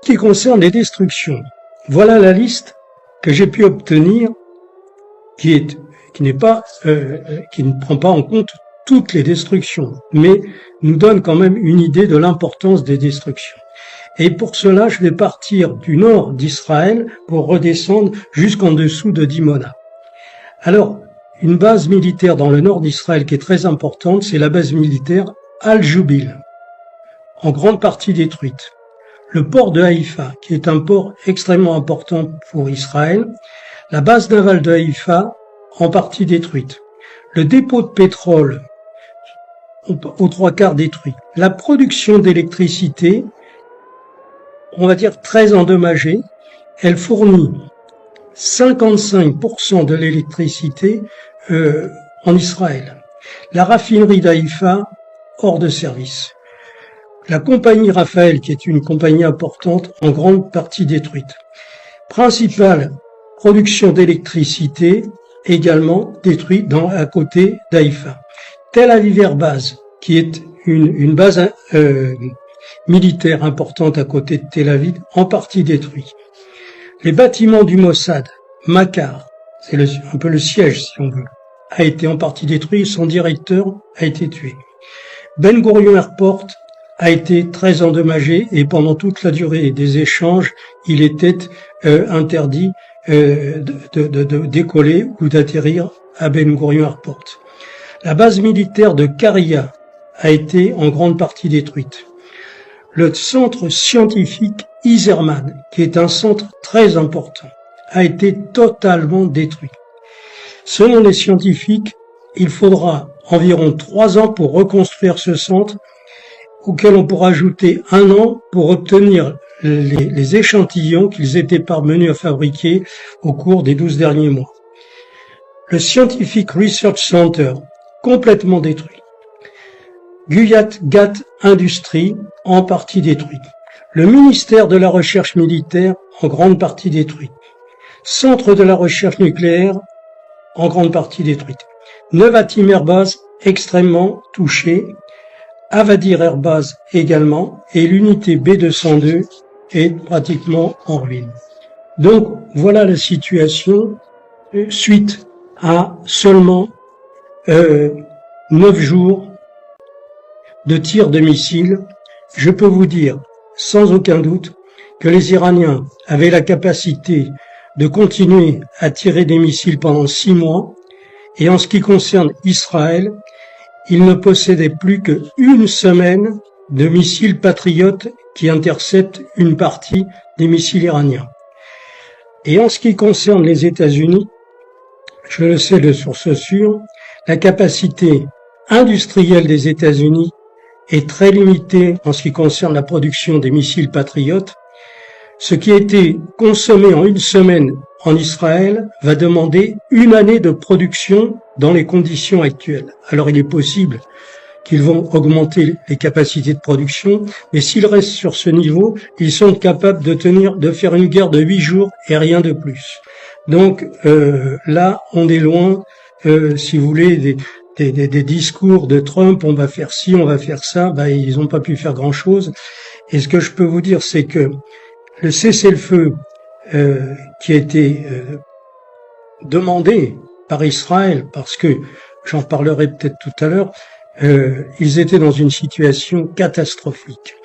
qui concerne les destructions, voilà la liste que j'ai pu obtenir qui ne prend pas en compte toutes les destructions, mais nous donne quand même une idée de l'importance des destructions. Et pour cela, je vais partir du nord d'Israël pour redescendre jusqu'en dessous de Dimona. Alors, une base militaire dans le nord d'Israël qui est très importante, c'est la base militaire Al-Joubil, en grande partie détruite. Le port de Haïfa, qui est un port extrêmement important pour Israël, la base navale de Haïfa, en partie détruite. Le dépôt de pétrole, aux 3/4 détruit. La production d'électricité, on va dire très endommagée, elle fournit 55% de l'électricité en Israël. La raffinerie d'Haïfa, hors de service. La compagnie Raphaël, qui est une compagnie importante, en grande partie détruite. Principale production d'électricité, également détruite à côté d'Haïfa. Tel Aviv Air Base, qui est une base militaire importante à côté de Tel Aviv, en partie détruite. Les bâtiments du Mossad, Makar, c'est un peu le siège si on veut, a été en partie détruit, son directeur a été tué. Ben Gurion Airport a été très endommagé et pendant toute la durée des échanges, il était interdit de décoller ou d'atterrir à Ben Gurion Airport. La base militaire de Karia a été en grande partie détruite. Le centre scientifique Iserman, qui est un centre très important, a été totalement détruit. Selon les scientifiques, il faudra environ 3 ans pour reconstruire ce centre, auquel on pourra ajouter 1 an pour obtenir les échantillons qu'ils étaient parvenus à fabriquer au cours des 12 derniers mois. Le Scientific Research Center, complètement détruit. Guyat Gat Industries, en partie détruit. Le ministère de la Recherche militaire, en grande partie détruit. Centre de la recherche nucléaire, en grande partie détruite. Nevatim Airbase, extrêmement touchée. Avadir Airbase également, et l'unité B202 est pratiquement en ruine. Donc, voilà la situation suite à seulement 9 jours de tirs de missiles. Je peux vous dire, sans aucun doute, que les Iraniens avaient la capacité de continuer à tirer des missiles pendant 6 mois, et en ce qui concerne Israël, ils ne possédaient plus qu'1 semaine de missiles patriotes qui interceptent une partie des missiles iraniens. Et en ce qui concerne les États-Unis, je le sais de source sûre, la capacité industrielle des États-Unis est très limitée en ce qui concerne la production des missiles patriotes. Ce qui a été consommé en 1 semaine en Israël va demander 1 année de production dans les conditions actuelles. Alors il est possible qu'ils vont augmenter les capacités de production, mais s'ils restent sur ce niveau, ils sont capables de faire une guerre de 8 jours et rien de plus. Donc là, on est loin, si vous voulez, des discours de Trump, on va faire ci, on va faire ça, ils n'ont pas pu faire grand-chose. Et ce que je peux vous dire, c'est que le cessez-le-feu qui a été demandé par Israël, parce que j'en parlerai peut-être tout à l'heure, ils étaient dans une situation catastrophique.